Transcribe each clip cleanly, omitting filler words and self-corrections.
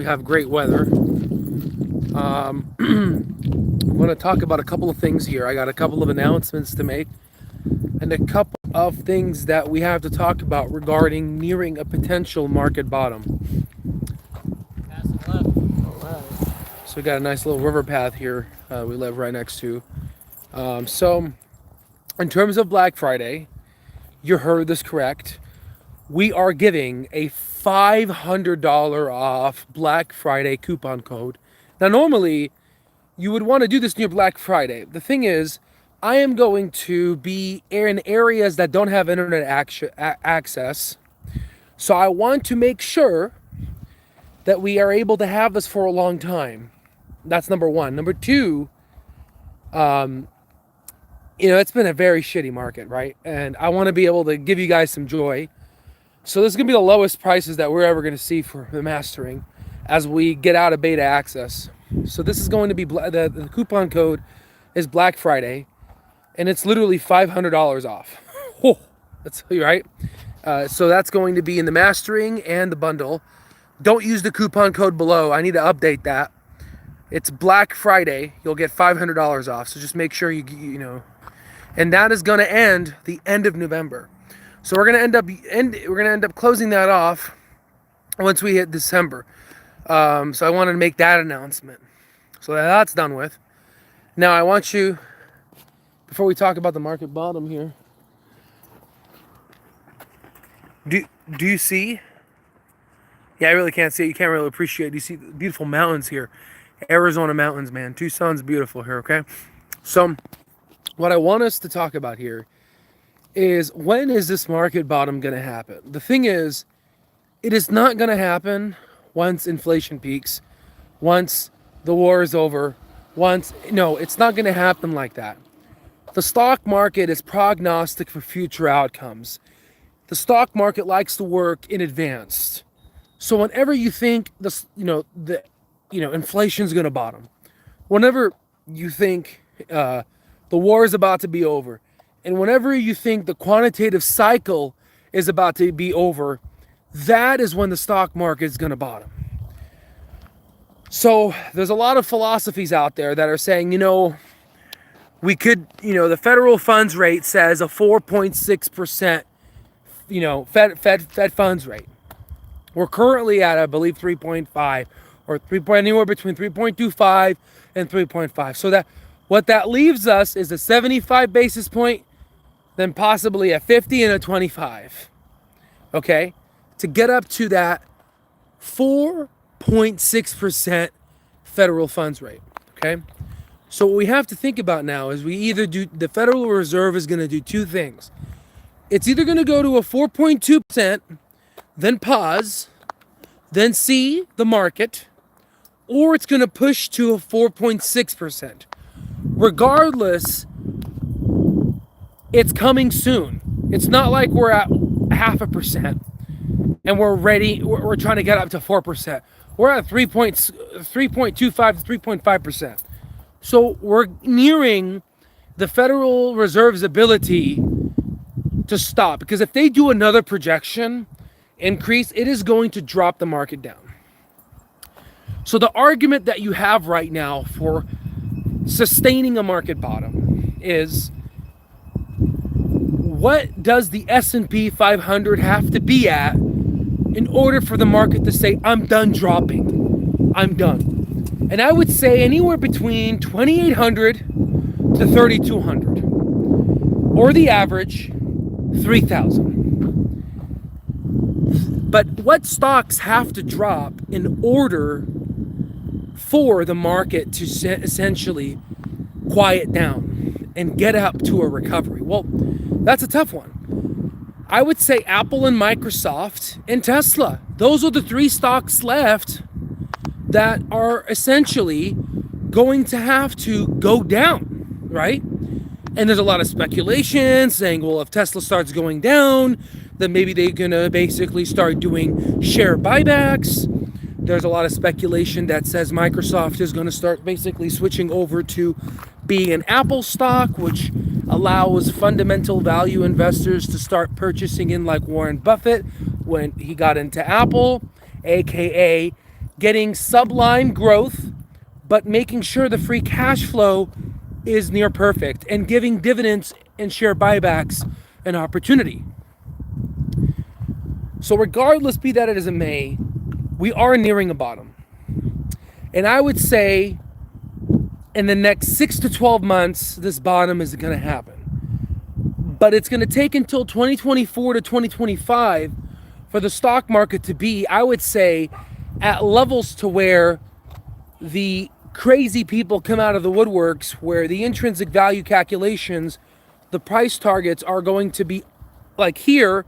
We have great weather. I want to talk about a couple of things here. I got a couple of announcements to make and a couple of things that we have to talk about regarding nearing a potential market bottom. Pass it left. All right. So we got a nice little river path here we live right next to. So in terms of Black Friday, you heard this correct. We are giving a $500 off Black Friday coupon code. Now, normally, you would want to do this near Black Friday. The thing is, I am going to be in areas that don't have internet access. So I want to make sure that we are able to have this for a long time. That's number one. Number two, it's been a very shitty market, right? And I want to be able to give you guys some joy. So this is going to be the lowest prices that we're ever going to see for the mastering as we get out of beta access. So this is going to be, the coupon code is Black Friday, and it's literally $500 off. Oh, that's right. So that's going to be in the mastering and the bundle. Don't use the coupon code below. I need to update that. It's Black Friday. You'll get $500 off. So just make sure you know. And that is going to end the end of November. So we're gonna end up closing that off once we hit December. So I wanted to make that announcement. So that's done with. Now I want you, before we talk about the market bottom here, do you see? Yeah, I really can't see it. You can't really appreciate it. You see the beautiful mountains here, Arizona mountains, man. Tucson's beautiful here. Okay, so what I want us to talk about here is, when is this market bottom going to happen? The thing is, it is not going to happen once inflation peaks, once the war is over, no, it's not going to happen like that. The stock market is prognostic for future outcomes. The stock market likes to work in advance. So whenever you think inflation's going to bottom, whenever you think the war is about to be over, and whenever you think the quantitative cycle is about to be over, that is when the stock market is going to bottom. So there's a lot of philosophies out there that are saying, we could, the federal funds rate says a 4.6%, Fed funds rate. We're currently at, I believe, 3.5 or anywhere between 3.25 and 3.5. So that what that leaves us is a 75 basis point, then possibly a 50 and a 25, okay, to get up to that 4.6% federal funds rate, okay? So what we have to think about now is the Federal Reserve is going to do two things. It's either going to go to a 4.2%, then pause, then see the market, or it's going to push to a 4.6%. Regardless, it's coming soon. It's not like we're at 0.5% and we're ready. We're trying to get up to 4%. We're at 3.25 to 3.5%. So we're nearing the Federal Reserve's ability to stop, because if they do another projection increase, it is going to drop the market down. So the argument that you have right now for sustaining a market bottom is, what does the S&P 500 have to be at in order for the market to say, I'm done dropping, I'm done? And I would say anywhere between 2,800 to 3,200, or the average 3,000. But what stocks have to drop in order for the market to essentially quiet down and get up to a recovery? Well, that's a tough one. I would say Apple and Microsoft and Tesla. Those are the three stocks left that are essentially going to have to go down, right? And there's a lot of speculation saying, well, if Tesla starts going down, then maybe they're going to basically start doing share buybacks. There's a lot of speculation that says Microsoft is going to start basically switching over to being an Apple stock, which allows fundamental value investors to start purchasing in, like Warren Buffett when he got into Apple, aka getting subline growth, but making sure the free cash flow is near perfect, and giving dividends and share buybacks an opportunity. So regardless, be that as it may, we are nearing a bottom. And I would say in the next 6 to 12 months, this bottom is going to happen. But it's going to take until 2024 to 2025 for the stock market to be, I would say, at levels to where the crazy people come out of the woodworks, where the intrinsic value calculations, the price targets are going to be like here,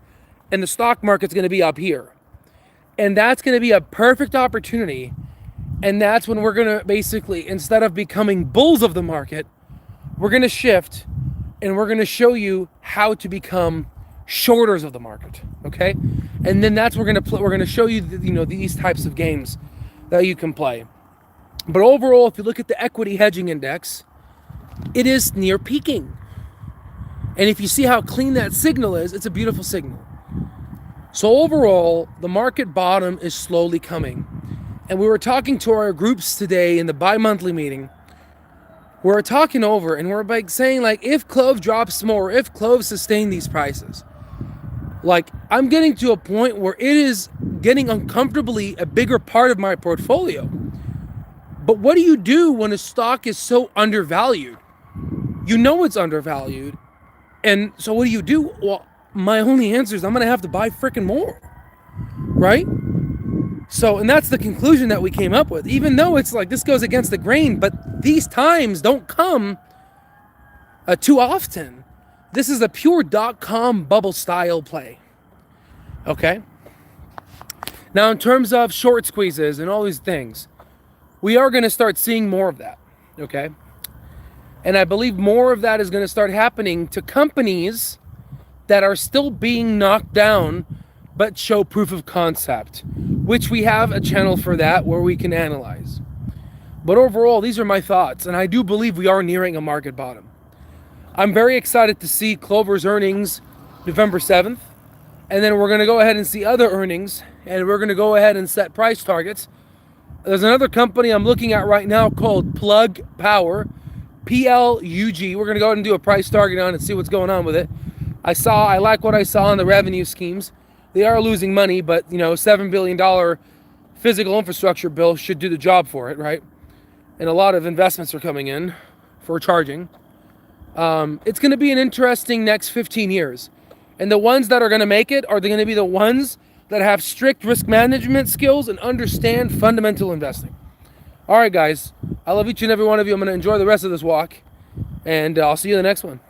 and the stock market's going to be up here. And that's going to be a perfect opportunity. And that's when we're going to basically, instead of becoming bulls of the market, we're going to shift and we're going to show you how to become shorters of the market. Okay. And then that's, we're going to show you, these types of games that you can play. But overall, if you look at the equity hedging index, it is near peaking. And if you see how clean that signal is, it's a beautiful signal. So overall, the market bottom is slowly coming. And we were talking to our groups today in the bi-monthly meeting. We were talking over and we're saying, if Clove drops more, if Clove sustain these prices, I'm getting to a point where it is getting uncomfortably a bigger part of my portfolio. But what do you do when a stock is so undervalued? You know it's undervalued. And so what do? Well, my only answer is I'm going to have to buy freaking more, right? So, and that's the conclusion that we came up with, even though it's this goes against the grain, but these times don't come too often. This is a pure .com bubble style play. Okay. Now, in terms of short squeezes and all these things, we are going to start seeing more of that. Okay. And I believe more of that is going to start happening to companies that are still being knocked down, but show proof of concept, which we have a channel for that where we can analyze. But overall, these are my thoughts, and I do believe we are nearing a market bottom. I'm very excited to see Clover's earnings November 7th, and then we're going to go ahead and see other earnings, and we're going to go ahead and set price targets. There's another company I'm looking at right now called Plug Power, PLUG. We're going to go ahead and do a price target on it and see what's going on with it. I like what I saw in the revenue schemes. They are losing money, but $7 billion physical infrastructure bill should do the job for it, right? And a lot of investments are coming in for charging. It's going to be an interesting next 15 years. And the ones that are going to make it are going to be the ones that have strict risk management skills and understand fundamental investing. All right, guys. I love each and every one of you. I'm going to enjoy the rest of this walk. And I'll see you in the next one.